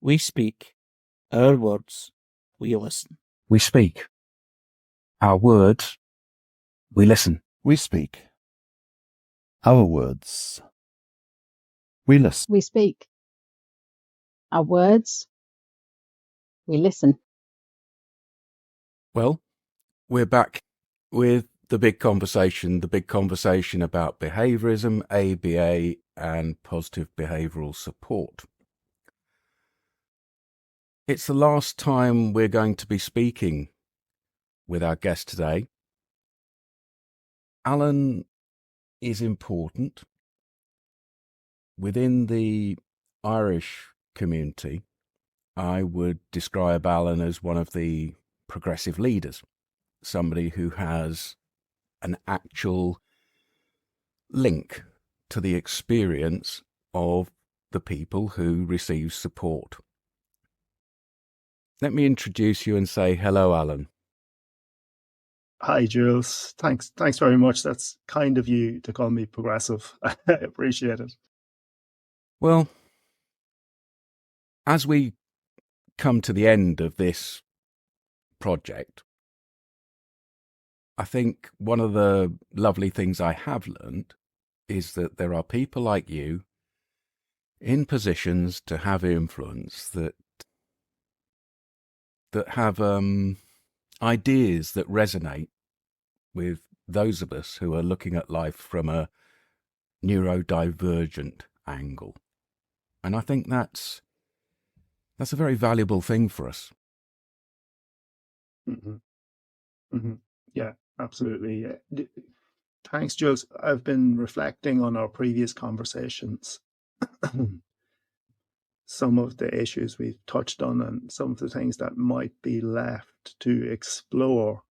We speak. Our words. We listen. We speak. Our words. We listen. We speak. Our words. We listen. We speak. Our words. We listen. Well, we're back with the big conversation about behaviourism, ABA, and positive behavioural support. It's the last time we're going to be speaking with our guest today. Alan is important. Within the Irish community, I would describe Alan as one of the progressive leaders, somebody who has an actual link to the experience of the people who receive support. Let me introduce you and say hello, Alan. Hi, Jules. Thanks very much. That's kind of you to call me progressive. I appreciate it. Well, as we come to the end of this project, I think one of the lovely things I have learned is that there are people like you in positions to have influence that have ideas that resonate with those of us who are looking at life from a neurodivergent angle. And I think that's a very valuable thing for us. Mm-hmm. Mm-hmm. Yeah, absolutely. Thanks, Jules. I've been reflecting on our previous conversations, some of the issues we've touched on and some of the things that might be left to explore.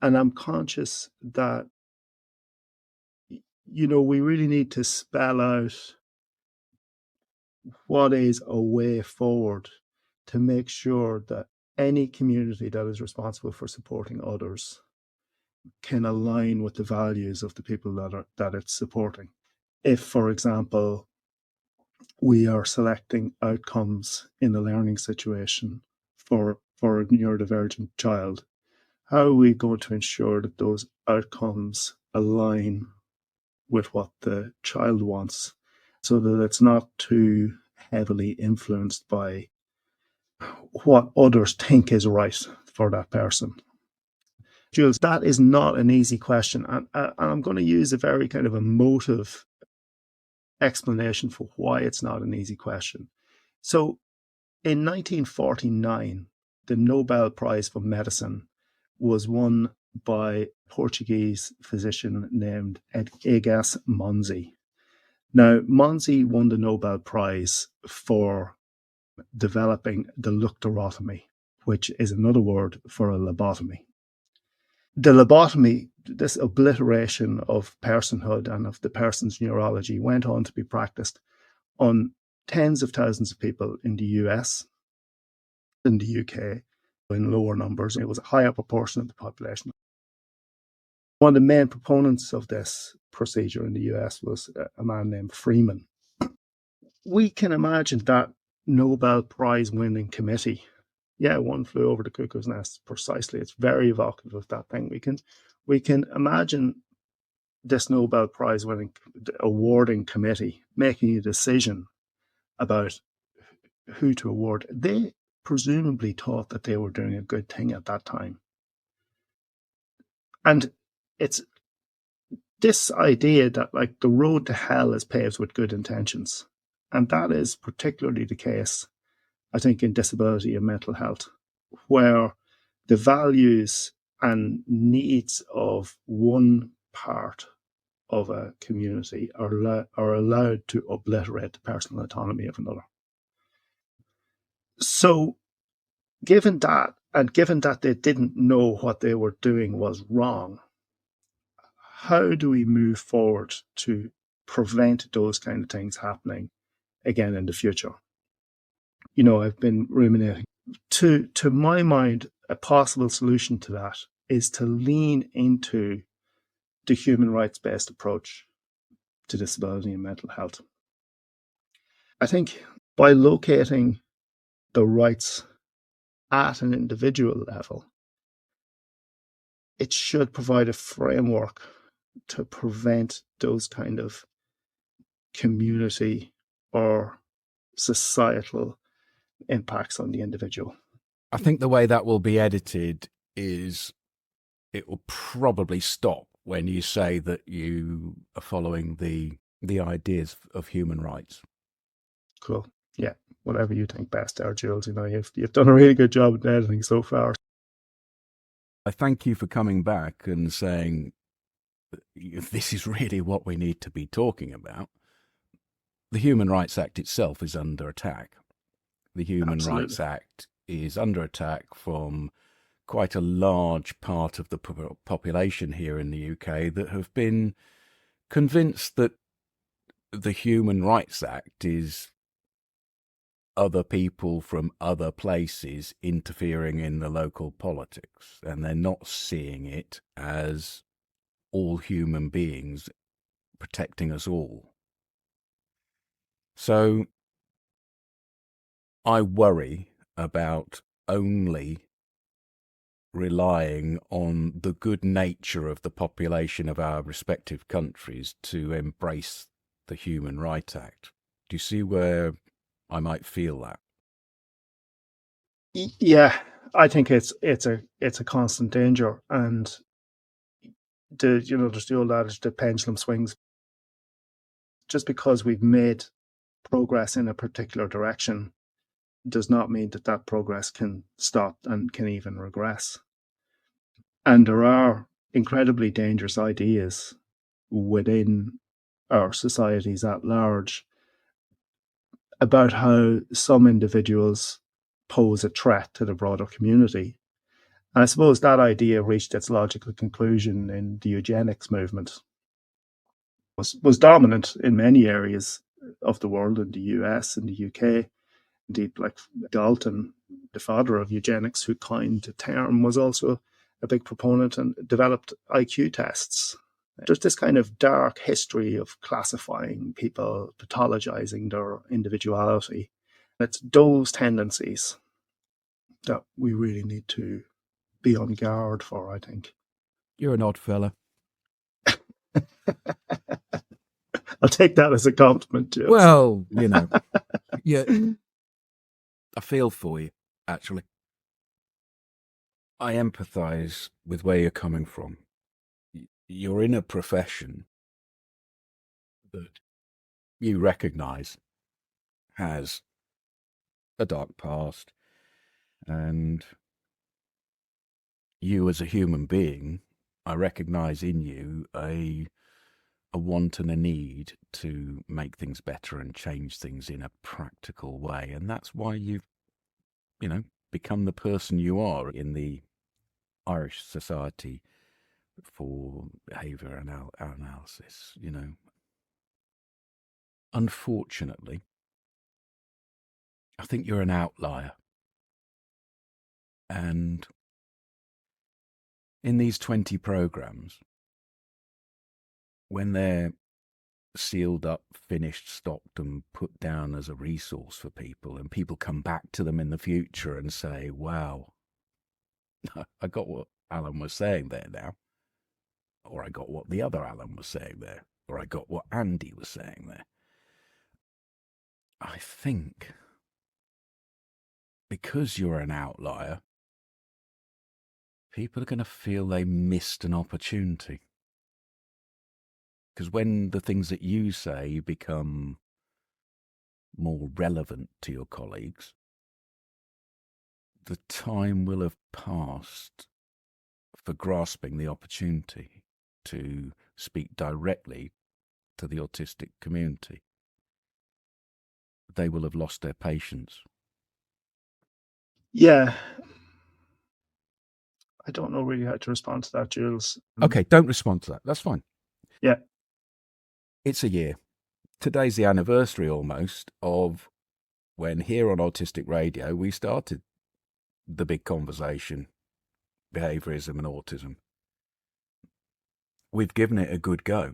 And I'm conscious that, we really need to spell out what is a way forward to make sure that any community that is responsible for supporting others can align with the values of the people that it's supporting. If, for example, we are selecting outcomes in a learning situation for a neurodivergent child, how are we going to ensure that those outcomes align with what the child wants so that it's not too heavily influenced by what others think is right for that person? Jules, that is not an easy question. And I'm going to use a very kind of emotive explanation for why it's not an easy question. So in 1949, the Nobel Prize for Medicine was won by a Portuguese physician named Egas Monzi. Now, Monzi won the Nobel Prize for developing the luctotomy, which is another word for a lobotomy. The lobotomy, this obliteration of personhood and of the person's neurology, went on to be practiced on tens of thousands of people in the US, in the UK, in lower numbers. It was a higher proportion of the population. One of the main proponents of this procedure in the US was a man named Freeman. We can imagine that Nobel Prize winning committee. Yeah, one flew over the cuckoo's nest, precisely. It's very evocative of that thing. We can imagine this Nobel Prize winning awarding committee making a decision about who to award. They presumably thought that they were doing a good thing at that time. And it's this idea that like the road to hell is paved with good intentions. And that is particularly the case, I think, in disability and mental health, where the values and needs of one part of a community are allowed to obliterate the personal autonomy of another. So given that, and given that they didn't know what they were doing was wrong, how do we move forward to prevent those kind of things happening again in the future? I've been ruminating. To my mind, a possible solution to that is to lean into the human rights-based approach to disability and mental health. I think by locating the rights at an individual level, it should provide a framework to prevent those kind of community or societal impacts on the individual. I think the way that will be edited is it will probably stop when you say that you are following the ideas of human rights. Cool. Yeah, whatever you think best there, Jules. You know, you've done a really good job at editing so far. I thank you for coming back and saying this is really what we need to be talking about. The Human Rights Act itself is under attack. The Human Absolutely. Rights Act is under attack from quite a large part of the population here in the UK that have been convinced that the Human Rights Act is other people from other places interfering in the local politics, and they're not seeing it as all human beings protecting us all. So I worry about only relying on the good nature of the population of our respective countries to embrace the Human Rights Act. Do you see where I might feel that? Yeah, I think it's a constant danger, and there's the old adage, the pendulum swings. Just because we've made progress in a particular direction does not mean that progress can stop and can even regress. And there are incredibly dangerous ideas within our societies at large about how some individuals pose a threat to the broader community. And I suppose that idea reached its logical conclusion in the eugenics movement. Was dominant in many areas of the world, in the US, in the UK. Indeed, like Galton, the father of eugenics, who coined the term, was also a big proponent and developed IQ tests. There's this kind of dark history of classifying people, pathologizing their individuality. It's those tendencies that we really need to be on guard for, I think. You're an odd fella. I'll take that as a compliment, Jules. Well, yeah, I feel for you, actually. I empathise with where you're coming from. You're in a profession that you recognise has a dark past, and you as a human being, I recognise in you a want and a need to make things better and change things in a practical way, and that's why you've become the person you are in the Irish Society for Behaviour Analysis. Unfortunately, I think you're an outlier, and in these 20 programs, when they're sealed up, finished, stocked and put down as a resource for people, and people come back to them in the future and say, wow, I got what Alan was saying there now, or I got what the other Alan was saying there, or I got what Andy was saying there. I think because you're an outlier, people are going to feel they missed an opportunity. Because when the things that you say become more relevant to your colleagues, the time will have passed for grasping the opportunity to speak directly to the autistic community. They will have lost their patience. Yeah. I don't know really how to respond to that, Jules. Okay, don't respond to that. That's fine. Yeah. It's a year. Today's the anniversary almost of when here on Autistic Radio we started the big conversation, behaviourism and autism. We've given it a good go,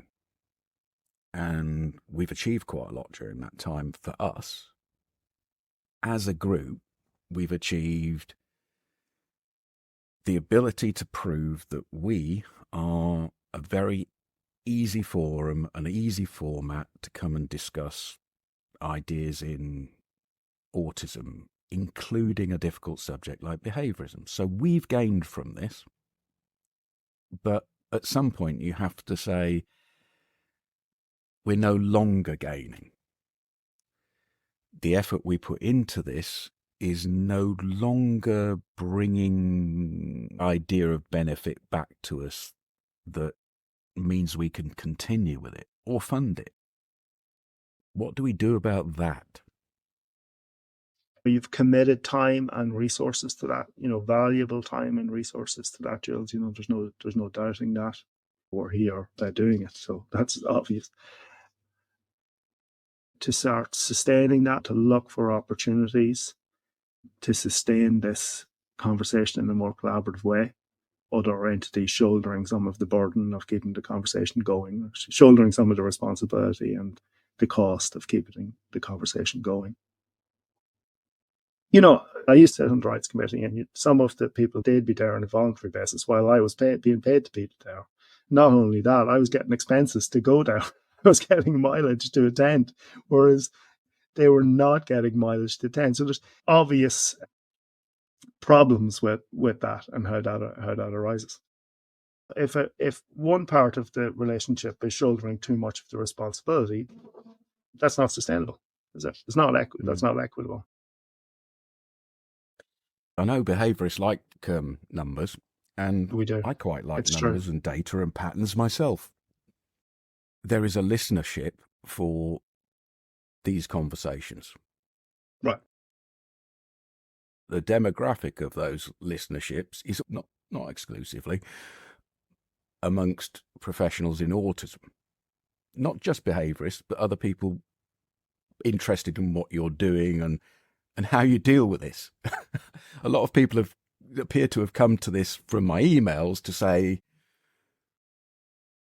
and we've achieved quite a lot during that time for us. As a group, we've achieved the ability to prove that we are a very easy forum, an easy format to come and discuss ideas in autism, including a difficult subject like behaviourism. So we've gained from this, but at some point you have to say we're no longer gaining. The effort we put into this is no longer bringing idea of benefit back to us that means we can continue with it or fund it. What do we do about that? You've committed time and resources to that, valuable time and resources to that, Jules. There's no doubting that. We're here doing it, so that's obvious. To start sustaining that, to look for opportunities to sustain this conversation in a more collaborative way. Other entities shouldering some of the burden of keeping the conversation going, shouldering some of the responsibility and the cost of keeping the conversation going. I used to sit on the rights committee, and some of the people did be there on a voluntary basis while I was being paid to be there. Not only that, I was getting expenses to go there. I was getting mileage to attend, whereas they were not getting mileage to attend. So there's obvious problems with that and how that arises. If one part of the relationship is shouldering too much of the responsibility, that's not sustainable, is it? It's not that's not equitable. I know behaviourists like numbers, and we do. I quite like It's numbers true. and data and patterns myself. There is a listenership for these conversations. Right. The demographic of those listenerships is not exclusively amongst professionals in autism. Not just behaviourists, but other people interested in what you're doing and how you deal with this. A lot of people appear to have come to this from my emails to say,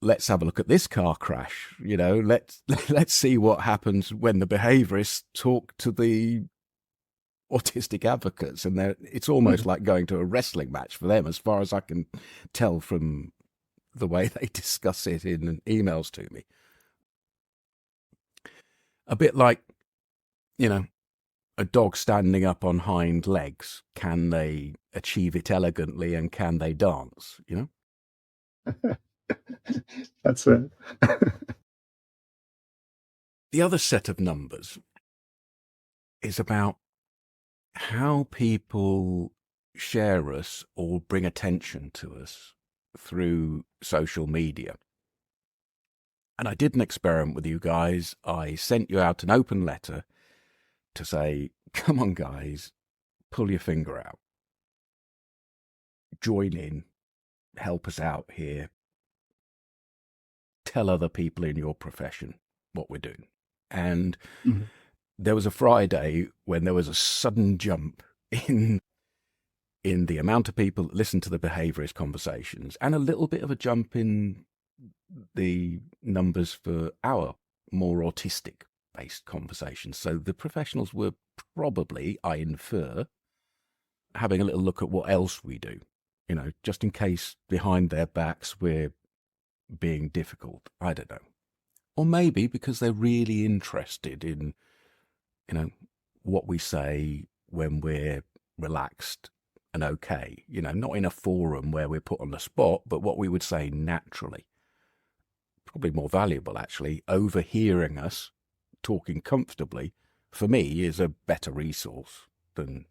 let's have a look at this car crash. Let's see what happens when the behaviourists talk to the autistic advocates, and it's almost like going to a wrestling match for them, as far as I can tell from the way they discuss it in emails to me. A bit like, a dog standing up on hind legs. Can they achieve it elegantly, and can they dance? That's it. The other set of numbers is about how people share us or bring attention to us through social media. And I did an experiment with you guys. I sent you out an open letter to say, come on, guys, pull your finger out. Join in. Help us out here. Tell other people in your profession what we're doing. And there was a Friday when there was a sudden jump in the amount of people that listen to the behaviourist conversations, and a little bit of a jump in the numbers for our more autistic-based conversations. So the professionals were probably, I infer, having a little look at what else we do, just in case behind their backs we're being difficult. I don't know. Or maybe because they're really interested in, what we say when we're relaxed and okay, not in a forum where we're put on the spot, but what we would say naturally. Probably more valuable, actually. Overhearing us talking comfortably, for me, is a better resource than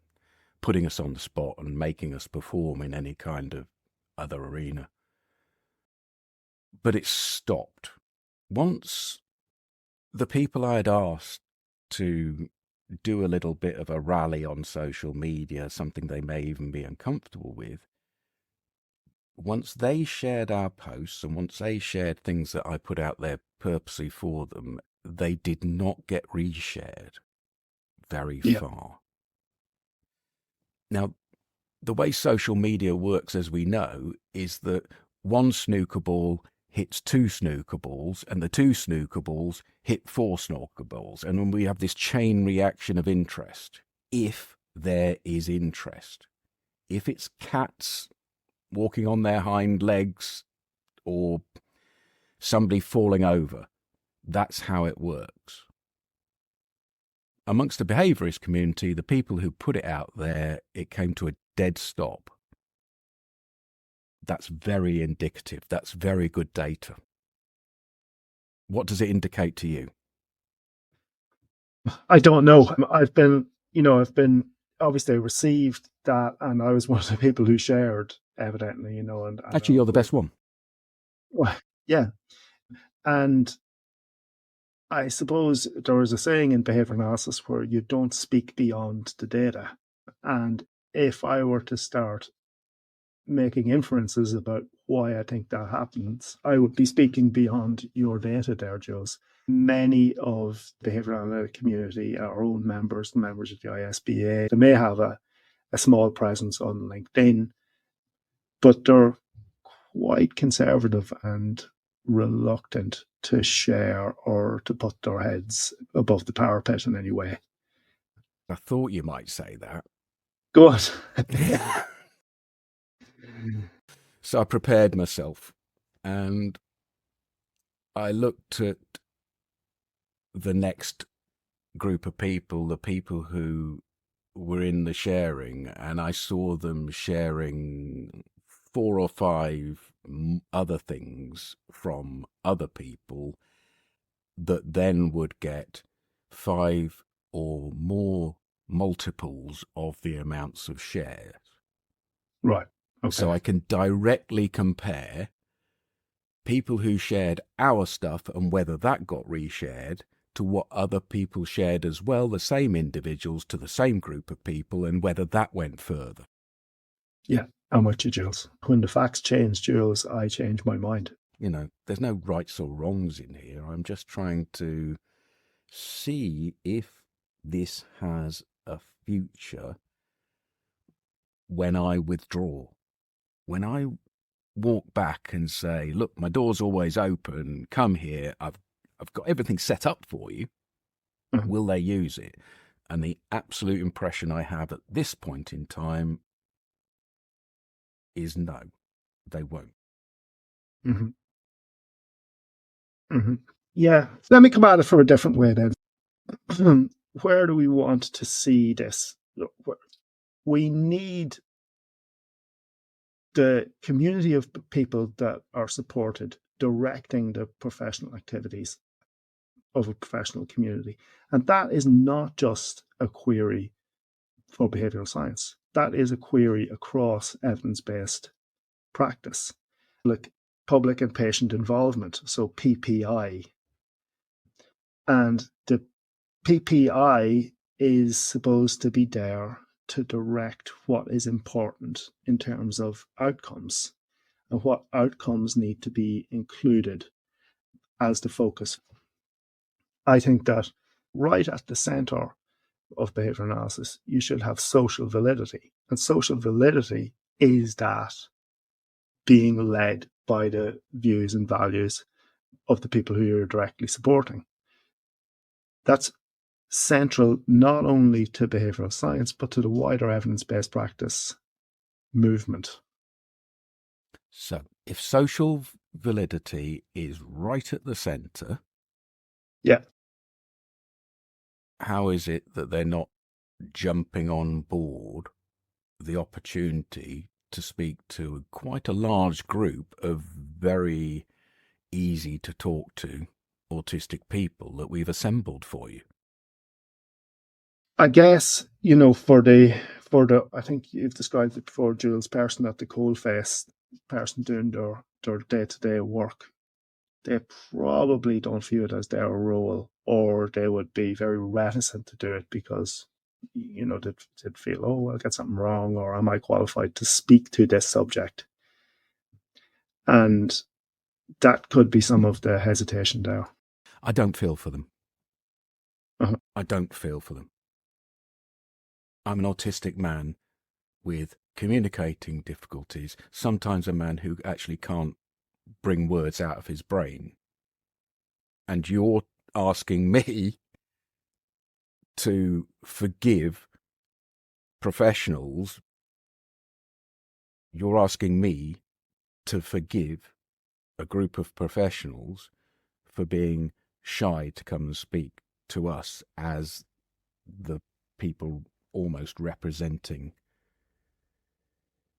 putting us on the spot and making us perform in any kind of other arena. But it stopped. Once the people I had asked to do a little bit of a rally on social media, something they may even be uncomfortable with, once they shared our posts and once they shared things that I put out there purposely for them, they did not get reshared very far. Now, the way social media works, as we know, is that one snooker ball hits two snooker balls, and the two snooker balls hit four snooker balls. And when we have this chain reaction of interest, if there is interest. If it's cats walking on their hind legs or somebody falling over, that's how it works. Amongst the behaviourist community, the people who put it out there, it came to a dead stop. That's very indicative. That's very good data. What does it indicate to you? I don't know. I've been obviously I received that, and I was one of the people who shared, evidently, and Actually, you're the best one. Well, yeah. And I suppose there was a saying in behavior analysis where you don't speak beyond the data. And if I were to start making inferences about why I think that happens, I would be speaking beyond your data there, Jules. Many of the behavioral analytic community, our own members, the members of the ISBA, they may have a small presence on LinkedIn, but they're quite conservative and reluctant to share or to put their heads above the parapet in any way. I thought you might say that. Go on. So I prepared myself and I looked at the next group of people, the people who were in the sharing, and I saw them sharing 4 or 5 other things from other people that then would get 5 or more multiples of the amounts of shares. Right. Okay. So I can directly compare people who shared our stuff and whether that got reshared to what other people shared as well, the same individuals to the same group of people, and whether that went further. Yeah, I'm with you, Jules. When the facts change, Jules, I change my mind. There's no rights or wrongs in here. I'm just trying to see if this has a future when I withdraw. When I walk back and say, look, my door's always open, come here, I've got everything set up for you, will they use it? And the absolute impression I have at this point in time is no, they won't. Mm-hmm. Mm-hmm. Yeah. Let me come at it from a different way then. Where do we want to see this? We need the community of people that are supported directing the professional activities of a professional community. And that is not just a query for behavioral science. That is a query across evidence-based practice, like public and patient involvement, so PPI. And the PPI is supposed to be there to direct what is important in terms of outcomes and what outcomes need to be included as the focus. I think that right at the center of behavioral analysis, you should have social validity. And social validity is that being led by the views and values of the people who you're directly supporting. That's central not only to behavioral science, but to the wider evidence-based practice movement. So if social validity is right at the centre, yeah, how is it that they're not jumping on board the opportunity to speak to quite a large group of very easy to talk to autistic people that we've assembled for you? I guess, for the I think you've described it before, Jules, person at the coalface, person doing their day-to-day work, they probably don't view it as their role, or they would be very reticent to do it because, they'd feel, oh, I'll get something wrong, or am I qualified to speak to this subject? And that could be some of the hesitation there. I don't feel for them. Uh-huh. I don't feel for them. I'm an autistic man with communicating difficulties, sometimes a man who actually can't bring words out of his brain. And you're asking me to forgive professionals, you're asking me to forgive a group of professionals for being shy to come and speak to us as the people almost representing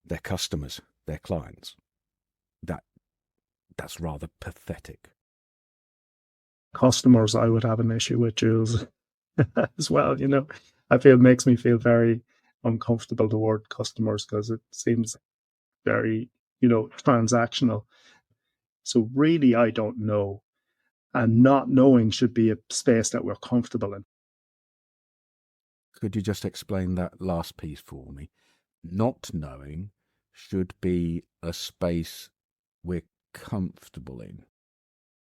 their customers, their clients. That's rather pathetic. Customers, I would have an issue with, Jules, as well. I feel it makes me feel very uncomfortable, the word customers, because it seems very, transactional. So really, I don't know. And not knowing should be a space that we're comfortable in. Could you just explain that last piece for me? Not knowing should be a space we're comfortable in.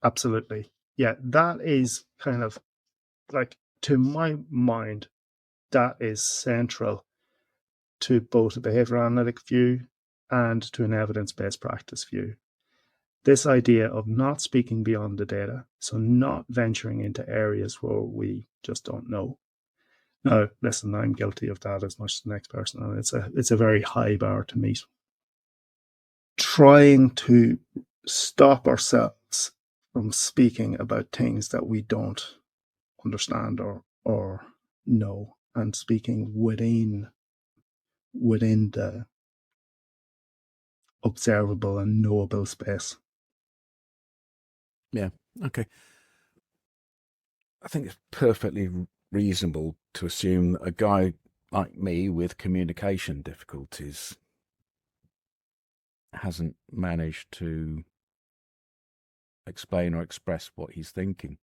Absolutely. Yeah, that is kind of like, to my mind, that is central to both a behavioral analytic view and to an evidence-based practice view. This idea of not speaking beyond the data, so not venturing into areas where we just don't know. Now, listen, I'm guilty of that as much as the next person, and it's a very high bar to meet. Trying to stop ourselves from speaking about things that we don't understand or know, and speaking within the observable and knowable space. Yeah, okay. I think it's perfectly reasonable to assume that a guy like me with communication difficulties hasn't managed to explain or express what he's thinking.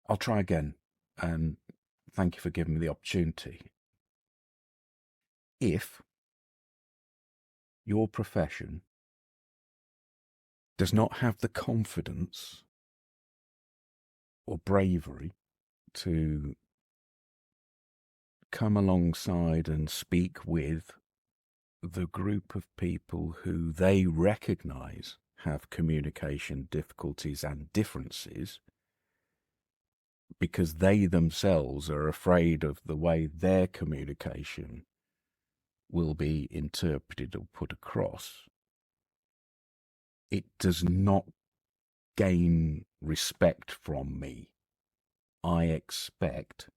I'll try again, and thank you for giving me the opportunity. If your profession does not have the confidence or bravery to come alongside and speak with the group of people who they recognize have communication difficulties and differences, because they themselves are afraid of the way their communication will be interpreted or put across, it does not gain respect from me. I expect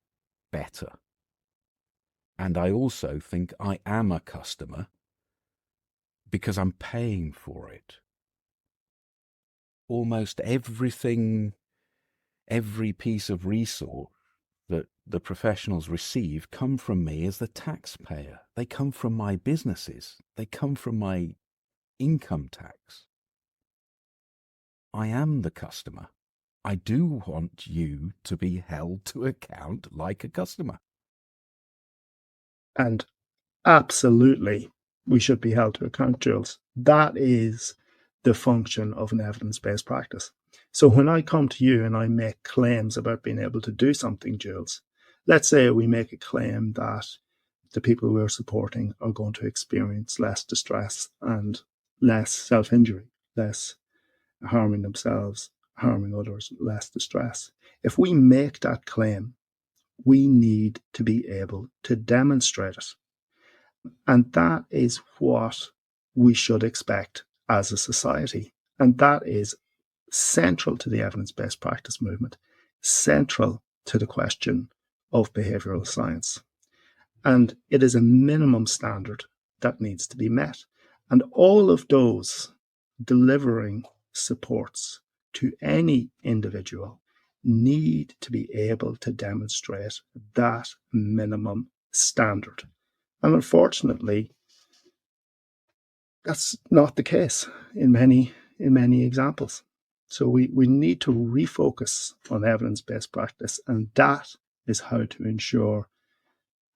better. And I also think I am a customer because I'm paying for it. Almost everything, every piece of resource that the professionals receive come from me as the taxpayer. They come from my businesses. They come from my income tax. I am the customer. I do want you to be held to account like a customer. And absolutely, we should be held to account, Jules. That is the function of an evidence-based practice. So when I come to you and I make claims about being able to do something, Jules, let's say we make a claim that the people we're supporting are going to experience less distress and less self-injury, less harming themselves, harming others, less distress. If we make that claim, we need to be able to demonstrate it. And that is what we should expect as a society. And that is central to the evidence-based practice movement, central to the question of behavioral science. And it is a minimum standard that needs to be met. And all of those delivering supports to any individual need to be able to demonstrate that minimum standard. And unfortunately, that's not the case in many examples. So we need to refocus on evidence-based practice, and that is how to ensure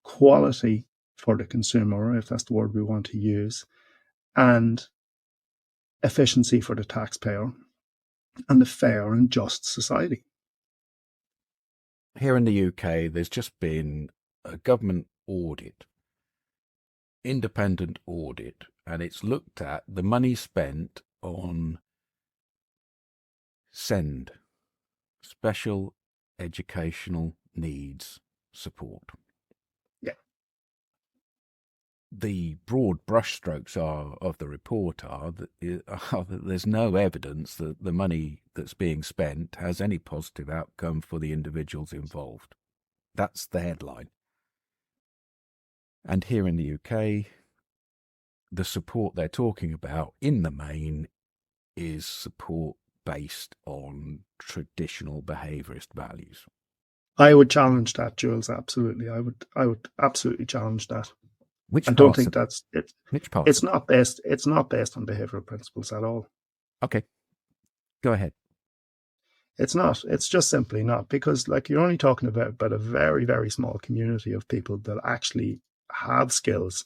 quality for the consumer, if that's the word we want to use, and efficiency for the taxpayer, and a fair and just society. Here in the UK, there's just been a government audit, independent audit, and it's looked at the money spent on SEND, Special Educational Needs Support. Yeah. the broad brushstrokes of the report are that there's no evidence that the money that's being spent has any positive outcome for the individuals involved. That's the headline. And here in the UK, the support they're talking about in the main is support based on traditional behaviourist values. I would challenge that, Jules. Absolutely, I would absolutely challenge that. Which I don't parts think of- that's it. Which part? It's not based on behavioural principles at all. Okay, go ahead. It's not. It's just simply not, because like you're only talking about a very, very small community of people that actually have skills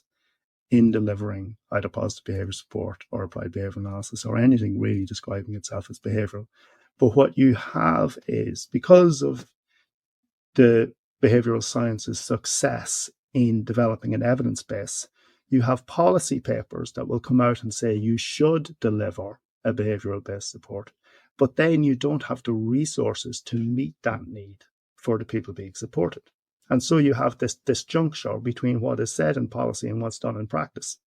in delivering either positive behaviour support or applied behaviour analysis or anything really describing itself as behavioural. But what you have is, because of the behavioural sciences' success in developing an evidence base, you have policy papers that will come out and say you should deliver a behavioural based support, but then you don't have the resources to meet that need for the people being supported. And so you have this juncture between what is said in policy and what's done in practice.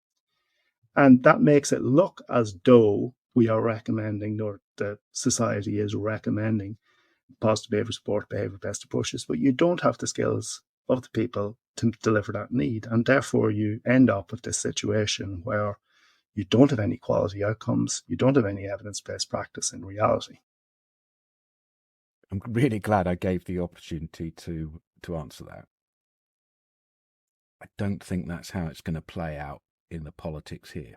And that makes it look as though we are recommending, or the society is recommending, positive behaviour support, behaviour-based approaches, but you don't have the skills of the people to deliver that need. And therefore you end up with this situation where you don't have any quality outcomes, you don't have any evidence-based practice in reality. I'm really glad I gave the opportunity to answer that. I don't think that's how it's going to play out in the politics here.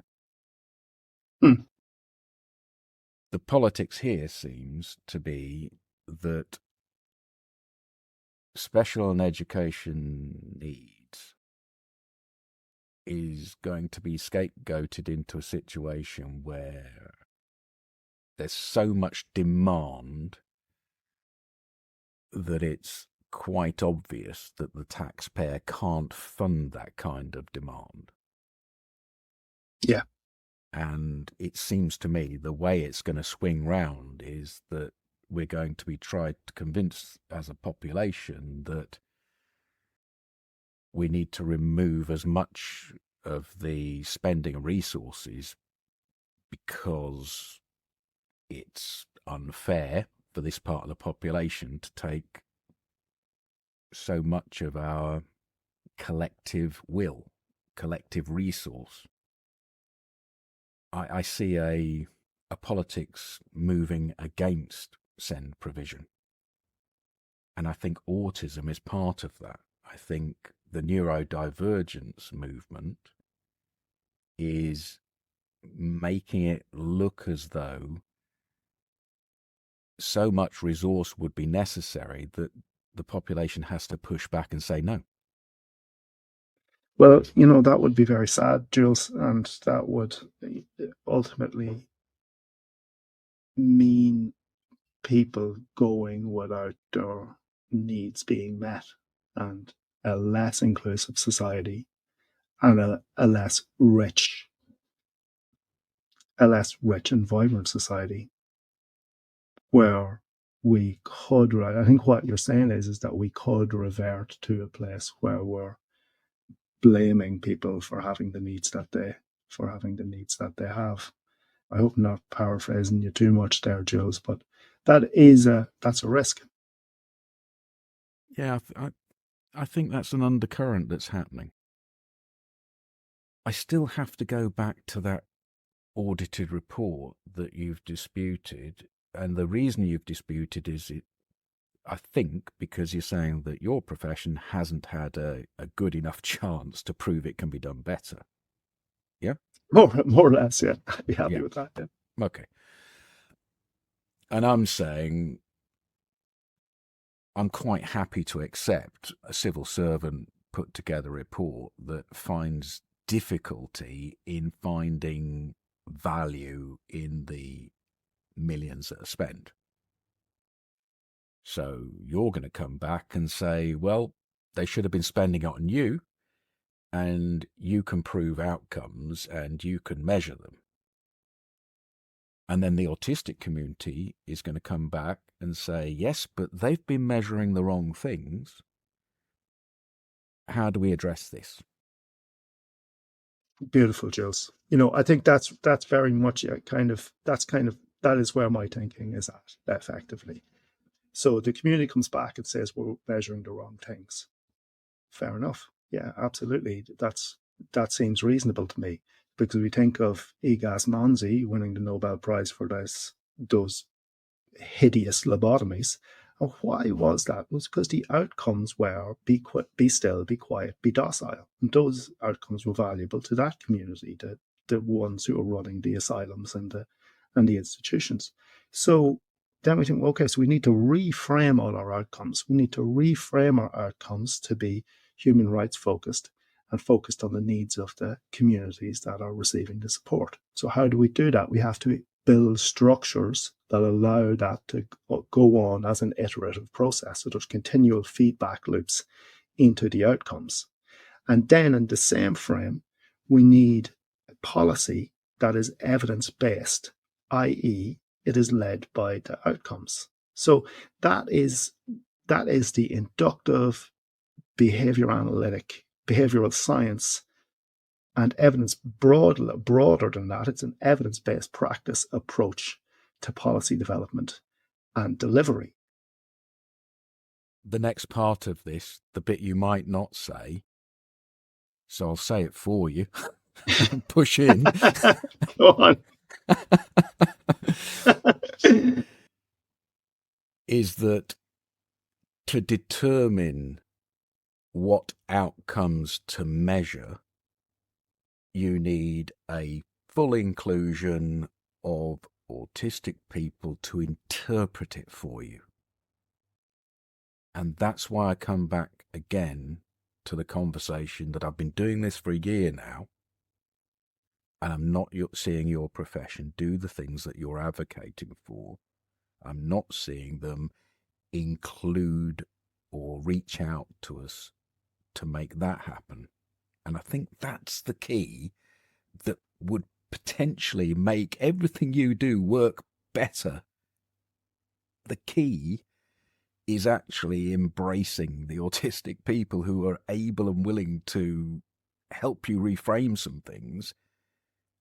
The politics here seems to be that special and education needs is going to be scapegoated into a situation where there's so much demand that it's quite obvious that the taxpayer can't fund that kind of demand. Yeah. And it seems to me the way it's going to swing round is that we're going to be tried to convince as a population that we need to remove as much of the spending resources because it's unfair for this part of the population to take so much of our collective will, collective resource. I see a politics moving against SEND provision. And I think autism is part of that. I think the neurodivergence movement is making it look as though so much resource would be necessary that the population has to push back and say no. Well, that would be very sad, Jules, and that would ultimately mean people going without their needs being met, and a less inclusive society, and a less rich and vibrant society, where we could, I think what you're saying is that we could revert to a place where we're blaming people for having the needs that they have. I hope I'm not paraphrasing you too much there, Jules, but that's a risk. Yeah, I think that's an undercurrent that's happening. I still have to go back to that audited report that you've disputed, and the reason you've disputed is I think because you're saying that your profession hasn't had a good enough chance to prove it can be done better. Yeah? More or less, yeah. I'd be happy with that, yeah. Okay. And I'm saying I'm quite happy to accept a civil servant put together a report that finds difficulty in finding value in the millions that are spent. So you're going to come back and say, well, they should have been spending it on you, and you can prove outcomes and you can measure them. And then the autistic community is going to come back and say, yes, but they've been measuring the wrong things. How do we address this? Beautiful, Jules. I think that's very much that is where my thinking is at, effectively. So the community comes back and says we're measuring the wrong things. Fair enough. Yeah, absolutely. That seems reasonable to me, because we think of Igas Monzi winning the Nobel Prize for those hideous lobotomies. And why was that? It was because the outcomes were be still, be quiet, be docile. And those outcomes were valuable to that community, the ones who are running the asylums and the institutions. So then we think, okay, so we need to reframe all our outcomes. We need to reframe our outcomes to be human rights focused and focused on the needs of the communities that are receiving the support. So how do we do that? We have to build structures that allow that to go on as an iterative process. So there's continual feedback loops into the outcomes. And then in the same frame, we need a policy that is evidence-based, i.e., it is led by the outcomes. So that is the inductive behavioral science and evidence broader than that. It's an evidence-based practice approach to policy development and delivery. The next part of this, the bit you might not say, so I'll say it for you. Push in. Go on. Is that to determine what outcomes to measure, you need a full inclusion of autistic people to interpret it for you. And that's why I come back again to the conversation that I've been doing this for a year now, and I'm not seeing your profession do the things that you're advocating for. I'm not seeing them include or reach out to us to make that happen. And I think that's the key that would potentially make everything you do work better. The key is actually embracing the autistic people who are able and willing to help you reframe some things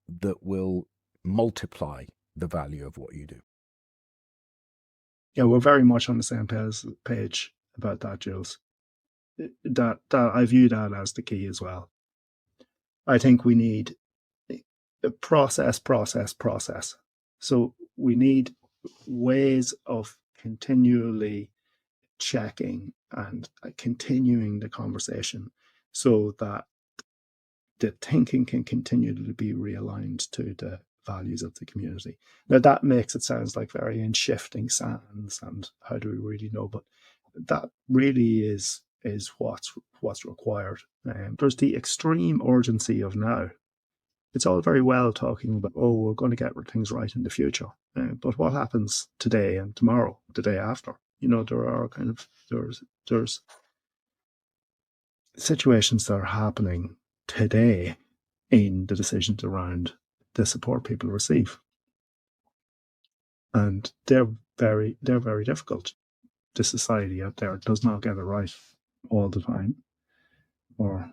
that will multiply the value of what you do. Yeah, we're very much on the same page about that, Jules. That I view that as the key as well. I think we need a process. So we need ways of continually checking and continuing the conversation so that the thinking can continue to be realigned to the values of the community. Now that makes it sounds like very in shifting sands and how do we really know, but that really is what's required. There's the extreme urgency of now. It's all very well talking about, we're going to get things right in the future, but what happens today and tomorrow, the day after? There are there's situations that are happening today in the decisions around the support people receive, and they're very difficult. The society out there does not get it right all the time, or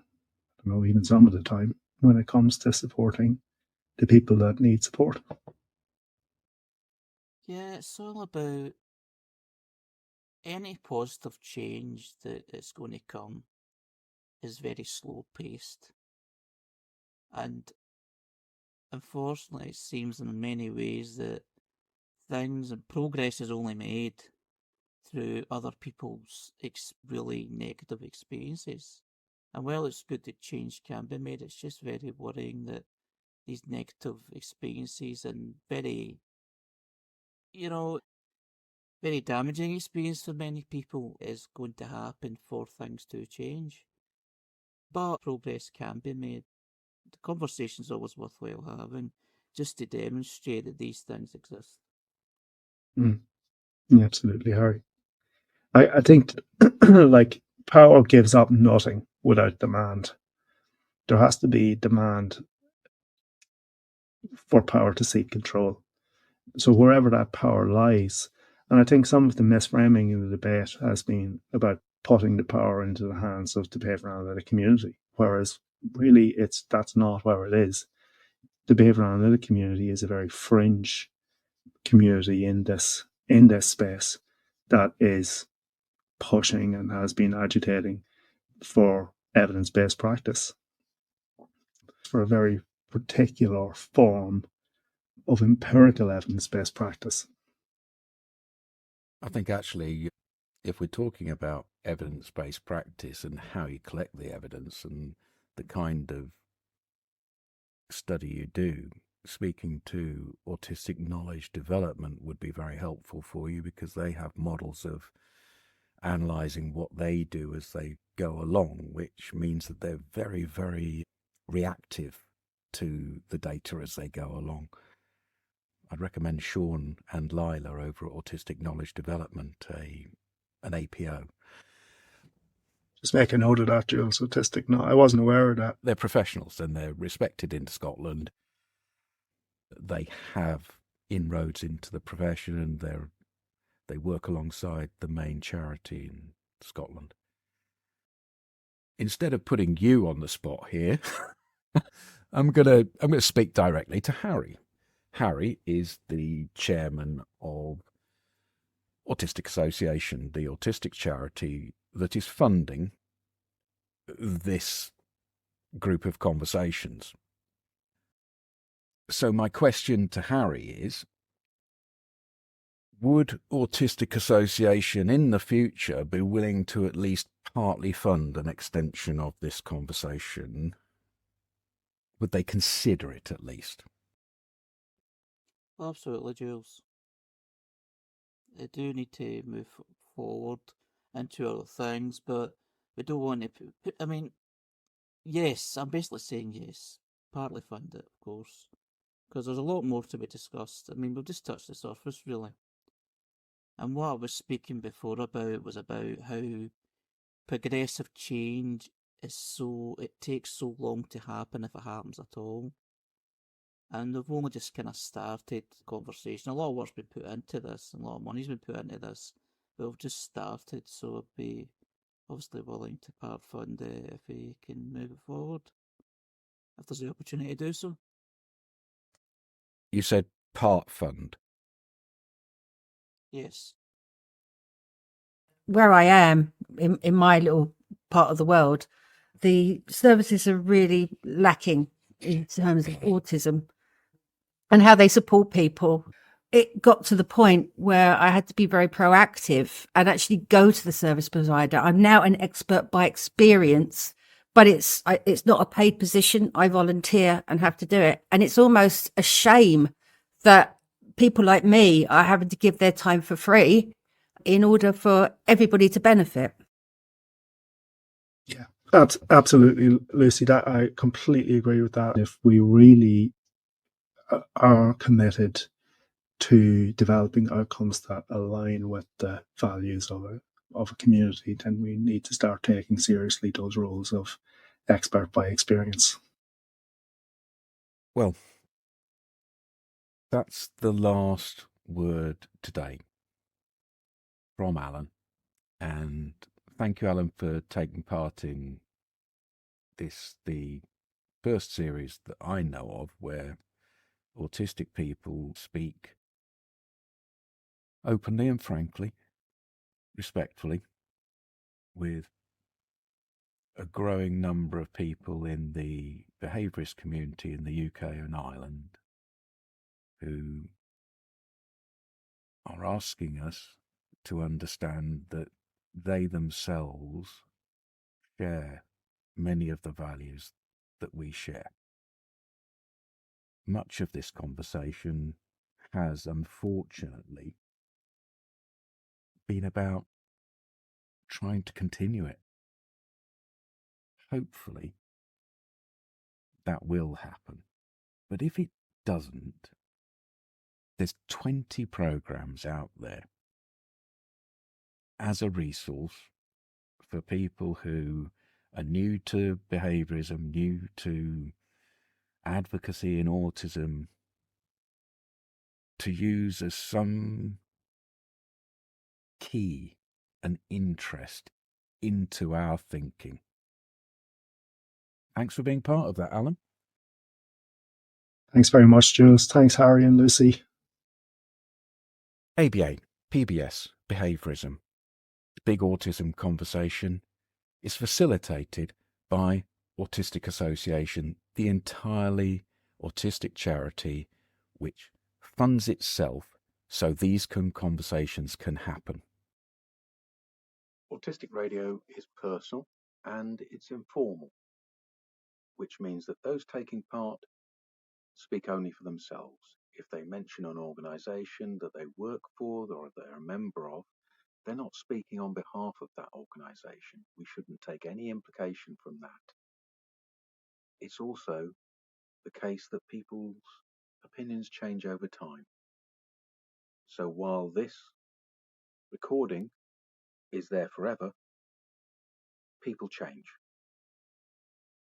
even some of the time, when it comes to supporting the people that need support. Yeah, it's all about any positive change that is going to come is very slow paced. And unfortunately, it seems in many ways that things and progress is only made through other people's really negative experiences. And while it's good that change can be made, it's just very worrying that these negative experiences and very damaging experience for many people is going to happen for things to change. But progress can be made. The conversation's always worthwhile having, just to demonstrate that these things exist. Absolutely, Harry. I think like power gives up nothing without demand. There has to be demand for power to seek control. So wherever that power lies, and I think some of the misframing in the debate has been about putting the power into the hands of the behavioral analytic community, whereas really that's not where it is. The behavioural analytic community is a very fringe community in this space that is pushing and has been agitating for evidence-based practice, for a very particular form of empirical evidence-based practice. I think actually, if we're talking about evidence-based practice and how you collect the evidence and the kind of study you do, speaking to autistic knowledge development would be very helpful for you, because they have models of analysing what they do as they go along, which means that they're very, very reactive to the data as they go along. I'd recommend Sean and Lila over at Autistic Knowledge Development, an APO. Just make a note of that, Jules. Autistic, no, I wasn't aware of that. They're professionals and they're respected in Scotland. They have inroads into the profession, and they work alongside the main charity in Scotland. Instead of putting you on the spot here, I'm gonna speak directly to Harry. Harry is the chairman of Autistic Association, the autistic charity that is funding this group of conversations. So my question to Harry is, would Autistic Association in the future be willing to at least partly fund an extension of this conversation? Would they consider it at least? Absolutely, Jules. They do need to move forward into other things, but we don't want to put, I mean, yes, I'm basically saying yes. Partly fund it, of course, because there's a lot more to be discussed. I mean, we've just touched the surface, really. And what I was speaking before about was about how progressive change it takes so long to happen, if it happens at all. And we've only just kind of started the conversation. A lot of work's been put into this, and a lot of money's been put into this, but we've just started, so I'd be obviously willing to part fund it if we can move it forward, if there's the opportunity to do so. You said part fund. Yes. Where I am in my little part of the world, the services are really lacking in terms of autism and how they support people. It got to the point where I had to be very proactive and actually go to the service provider. I'm now an expert by experience, but it's not a paid position. I volunteer and have to do it. And it's almost a shame that people like me are having to give their time for free in order for everybody to benefit. Yeah, absolutely, Lucy. That I completely agree with that. If we really are committed to developing outcomes that align with the values of a community, then we need to start taking seriously those roles of expert by experience. Well, that's the last word today from Alan. And thank you, Alan, for taking part in this, the first series that I know of where autistic people speak openly and frankly, respectfully, with a growing number of people in the behaviourist community in the UK and Ireland who are asking us to understand that they themselves share many of the values that we share. Much of this conversation has, unfortunately, been about trying to continue it. Hopefully, that will happen. But if it doesn't, there's 20 programs out there as a resource for people who are new to behaviourism, new to advocacy in autism, to use as some key and interest into our thinking. Thanks for being part of that, Alan. Thanks very much, Jules. Thanks, Harry and Lucy. ABA-PBS-Behaviourism, the Big Autism Conversation, is facilitated by Autistic Association, the entirely autistic charity which funds itself so these conversations can happen. Autistic Radio is personal and it's informal, which means that those taking part speak only for themselves. If they mention an organisation that they work for or they're a member of, they're not speaking on behalf of that organisation. We shouldn't take any implication from that. It's also the case that people's opinions change over time. So while this recording is there forever, people change.